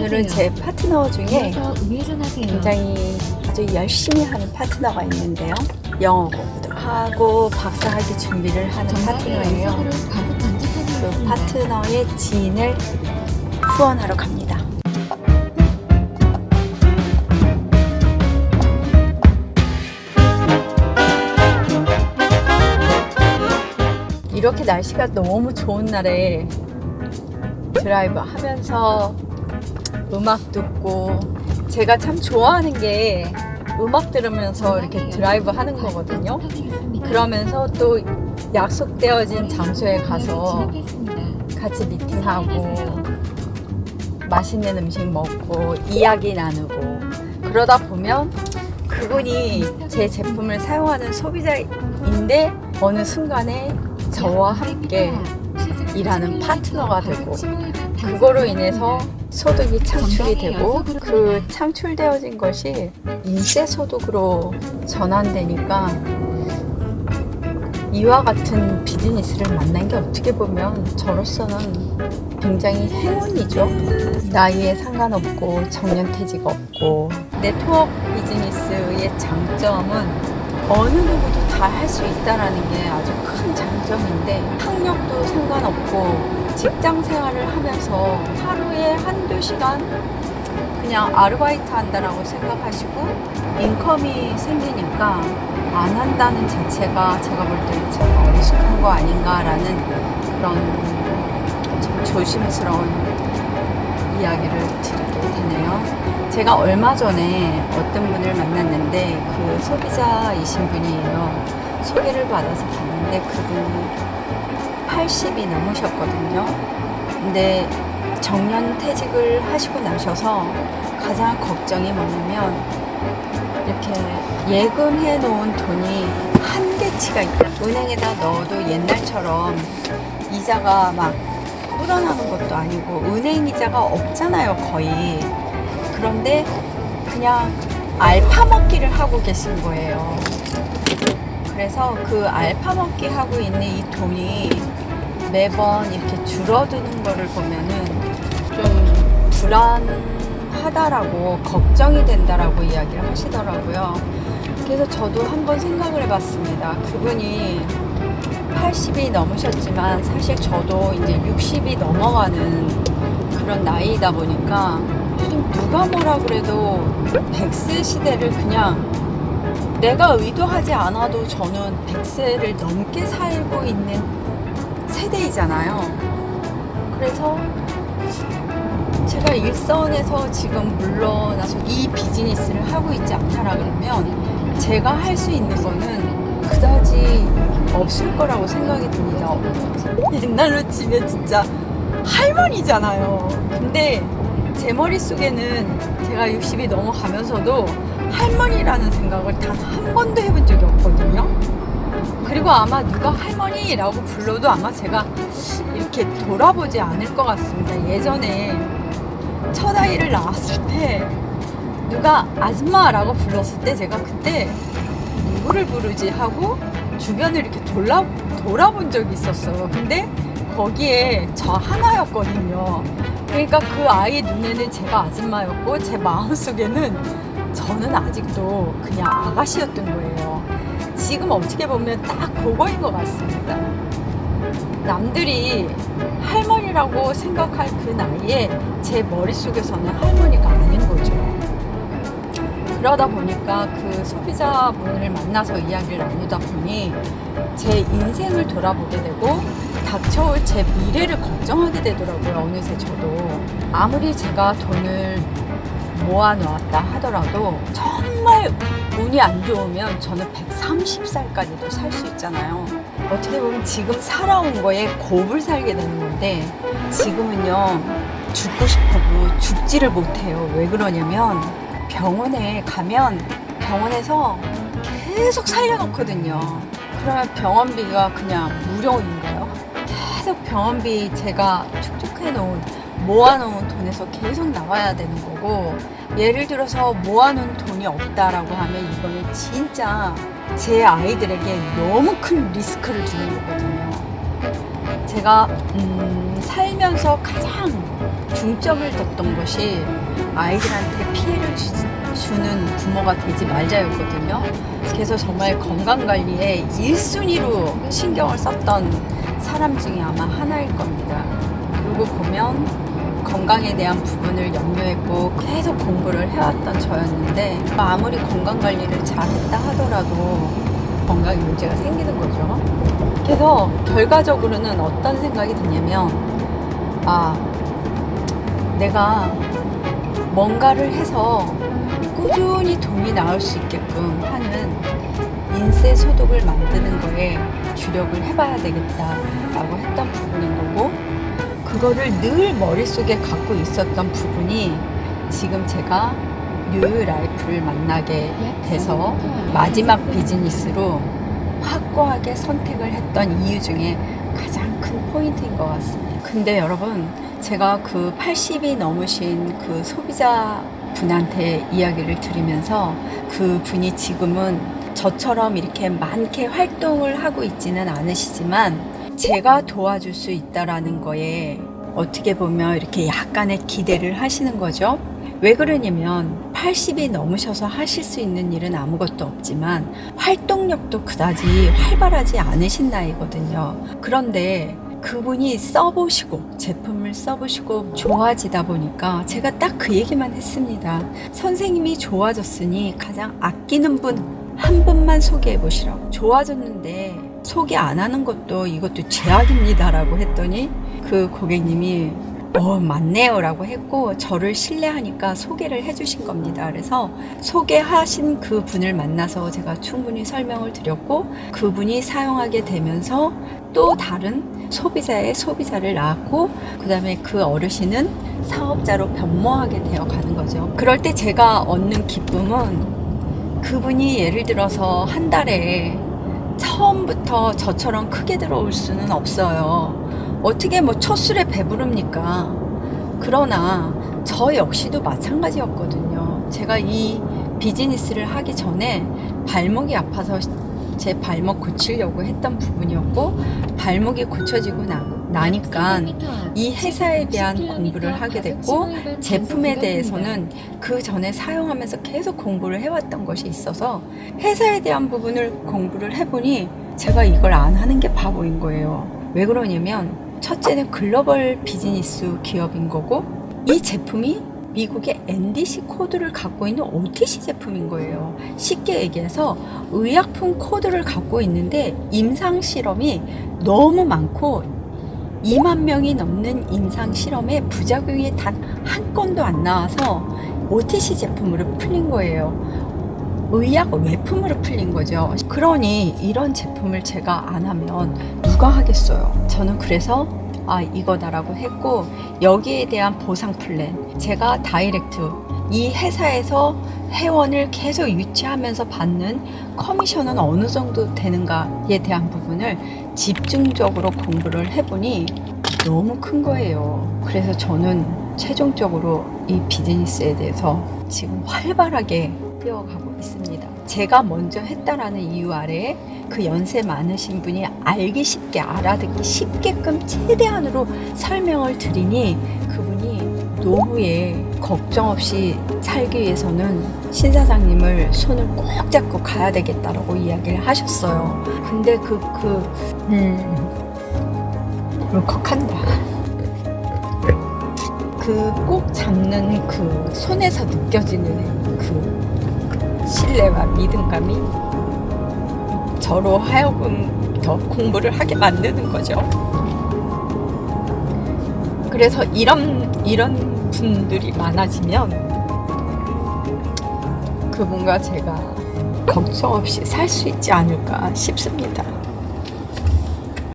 오늘은 제 파트너 중에 우회전하세요. 굉장히 아주 열심히 하는 파트너가 있는데요. 영어 공부도 하고 박사학위 준비를 하는 파트너예요. 그 파트너의 지인을 후원하러 갑니다. 이렇게 날씨가 너무 좋은 날에 드라이브 하면서 음악 듣고, 제가 참 좋아하는 게 음악 들으면서 이렇게 드라이브 하는 거거든요. 그러면서 또 약속되어진 장소에 가서 같이 미팅하고 맛있는 음식 먹고 이야기 나누고, 그러다 보면 그분이 제 제품을 사용하는 소비자인데 어느 순간에 저와 함께 일하는 파트너가 되고, 그거로 인해서 소득이 창출이 되고, 그 창출되어진 것이 인세 소득으로 전환되니까 이와 같은 비즈니스를 만난 게 어떻게 보면 저로서는 굉장히 행운이죠. 나이에 상관없고 정년퇴직 없고, 네트워크 비즈니스의 장점은 어느 누구도 다 할 수 있다는 게 아주 큰 장점인데, 학력도 상관없고 직장 생활을 하면서 하루에 한두 시간 그냥 아르바이트 한다라고 생각하시고 인컴이 생기니까 안 한다는 자체가 제가 볼 때는 제가 어리숙한 거 아닌가라는 그런 좀 조심스러운 이야기를 드리게 되네요. 제가 얼마 전에 어떤 분을 만났는데 그 소비자이신 분이에요. 소개를 받아서 봤는데 그분이 80이 넘으셨거든요. 근데 정년퇴직을 하시고 나셔서 가장 걱정이 뭐냐면, 이렇게 예금해 놓은 돈이 한계치가 있다. 은행에다 넣어도 옛날처럼 이자가 막 불어나는 것도 아니고 은행 이자가 없잖아요, 거의. 그런데 그냥 알파먹기를 하고 계신 거예요. 그래서 그 알파먹기 하고 있는 이 돈이 매번 이렇게 줄어드는 거를 보면은 좀 불안하다라고, 걱정이 된다라고 이야기를 하시더라고요. 그래서 저도 한번 생각을 해봤습니다. 그분이 80이 넘으셨지만 사실 저도 이제 60이 넘어가는 그런 나이다 보니까 요즘 누가 뭐라 그래도 100세 시대를 그냥 내가 의도하지 않아도 저는 100세를 넘게 살고 있는 세대이잖아요. 그래서 제가 일선에서 지금 물러나서 이 비즈니스를 하고 있지 않다라 그러면 제가 할 수 있는 거는 그다지 없을 거라고 생각이 듭니다. 옛날로 치면 진짜 할머니잖아요. 근데 제 머릿속에는 제가 60이 넘어가면서도 할머니라는 생각을 단 한 번도 해본 적이 없거든요. 그리고 아마 누가 할머니라고 불러도 아마 제가 이렇게 돌아보지 않을 것 같습니다. 예전에 첫 아이를 낳았을 때 누가 아줌마라고 불렀을 때 제가 그때 누구를 부르지 하고 주변을 이렇게 돌아본 적이 있었어요. 근데 거기에 저 하나였거든요. 그러니까 그 아이 눈에는 제가 아줌마였고 제 마음속에는 저는 아직도 그냥 아가씨였던 거예요. 지금 어떻게 보면 딱 그거인 것 같습니다. 남들이 할머니라고 생각할 그 나이에 제 머릿속에서는 할머니가 아닌 거죠. 그러다 보니까 그 소비자분을 만나서 이야기를 나누다 보니 제 인생을 돌아보게 되고 닥쳐올 제 미래를 걱정하게 되더라고요. 어느새 저도 아무리 제가 돈을 모아놓았다 하더라도 정말 운이 안 좋으면 저는 130살까지도 살 수 있잖아요. 어떻게 보면 지금 살아온 거에 곱을 살게 되는 건데, 지금은요 죽고 싶어도 죽지를 못해요. 왜 그러냐면 병원에 가면 병원에서 계속 살려놓거든요. 그러면 병원비가 그냥 무료인 거예요. 계속 병원비 제가 축적해 놓은 모아놓은 돈에서 계속 나와야 되는 거고, 예를 들어서 모아놓은 돈이 없다라고 하면 이거는 진짜 제 아이들에게 너무 큰 리스크를 주는 거거든요. 제가 살면서 가장 중점을 뒀던 것이 아이들한테 피해를 주는 부모가 되지 말자였거든요. 그래서 정말 건강관리에 1순위로 신경을 썼던 사람 중에 아마 하나일 겁니다. 그리고 보면 건강에 대한 부분을 염려했고 계속 공부를 해왔던 저였는데 아무리 건강관리를 잘했다 하더라도 건강에 문제가 생기는 거죠. 그래서 결과적으로는 어떤 생각이 드냐면 내가 뭔가를 해서 꾸준히 돈이 나올 수 있게끔 하는 인세 소득을 만드는 거에 주력을 해봐야 되겠다라고 했던 부분인 거고, 그거를 늘 머릿속에 갖고 있었던 부분이 지금 제가 뉴라이프를 만나게 돼서 마지막 비즈니스로 확고하게 선택을 했던 이유 중에 가장 큰 포인트인 것 같습니다. 근데 여러분, 제가 그 80이 넘으신 그 소비자 분한테 이야기를 들으면서 그 분이 지금은 저처럼 이렇게 많게 활동을 하고 있지는 않으시지만 제가 도와줄 수 있다라는 거에 어떻게 보면 이렇게 약간의 기대를 하시는 거죠. 왜 그러냐면 80이 넘으셔서 하실 수 있는 일은 아무것도 없지만 활동력도 그다지 활발하지 않으신 나이거든요. 그런데 그분이 써보시고 제품을 써보시고 좋아지다 보니까 제가 딱 그 얘기만 했습니다. 선생님이 좋아졌으니 가장 아끼는 분 한 분만 소개해 보시라고. 좋아졌는데 소개 안 하는 것도 이것도 죄악입니다 라고 했더니 그 고객님이 맞네요 라고 했고 저를 신뢰하니까 소개를 해주신 겁니다. 그래서 소개하신 그 분을 만나서 제가 충분히 설명을 드렸고 그분이 사용하게 되면서 또 다른 소비자의 소비자를 낳았고 그 다음에 그 어르신은 사업자로 변모하게 되어 가는 거죠. 그럴 때 제가 얻는 기쁨은 그분이 예를 들어서 한 달에 처음부터 저처럼 크게 들어올 수는 없어요. 어떻게 뭐 첫 술에 배부릅니까? 그러나 저 역시도 마찬가지였거든요. 제가 이 비즈니스를 하기 전에 발목이 아파서 제 발목 고치려고 했던 부분이었고 발목이 고쳐지고 나니까 이 회사에 대한 공부를 하게 됐고 제품에 대해서는 그 전에 사용하면서 계속 공부를 해왔던 것이 있어서 회사에 대한 부분을 공부를 해보니 제가 이걸 안 하는 게 바보인 거예요. 왜 그러냐면 첫째는 글로벌 비즈니스 기업인 거고 이 제품이 미국의 NDC 코드를 갖고 있는 OTC 제품인 거예요. 쉽게 얘기해서 의약품 코드를 갖고 있는데 임상 실험이 너무 많고 2만 명이 넘는 임상 실험에 부작용이 단 한 건도 안 나와서 OTC 제품으로 풀린 거예요. 의약 외품으로 풀린 거죠. 그러니 이런 제품을 제가 안 하면 누가 하겠어요. 저는 그래서 이거다라고 했고 여기에 대한 보상 플랜 제가 다이렉트 이 회사에서 회원을 계속 유치하면서 받는 커미션은 어느 정도 되는가에 대한 부분을 집중적으로 공부를 해보니 너무 큰 거예요. 그래서 저는 최종적으로 이 비즈니스에 대해서 지금 활발하게 뛰어가고 있습니다. 제가 먼저 했다라는 이유 아래에 그 연세 많으신 분이 알기 쉽게 알아듣기 쉽게끔 최대한으로 설명을 드리니 그분이 노후에 걱정 없이 살기 위해서는 신 사장님을 손을 꼭 잡고 가야 되겠다라고 이야기를 하셨어요. 근데 울컥한다. 그 꼭 잡는 그 손에서 느껴지는 그 신뢰와 믿음감이 저로 하여금 더 공부를 하게 만드는 거죠. 그래서 이런 분들이 많아지면 뭔가 제가 걱정 없이 살 수 있지 않을까 싶습니다.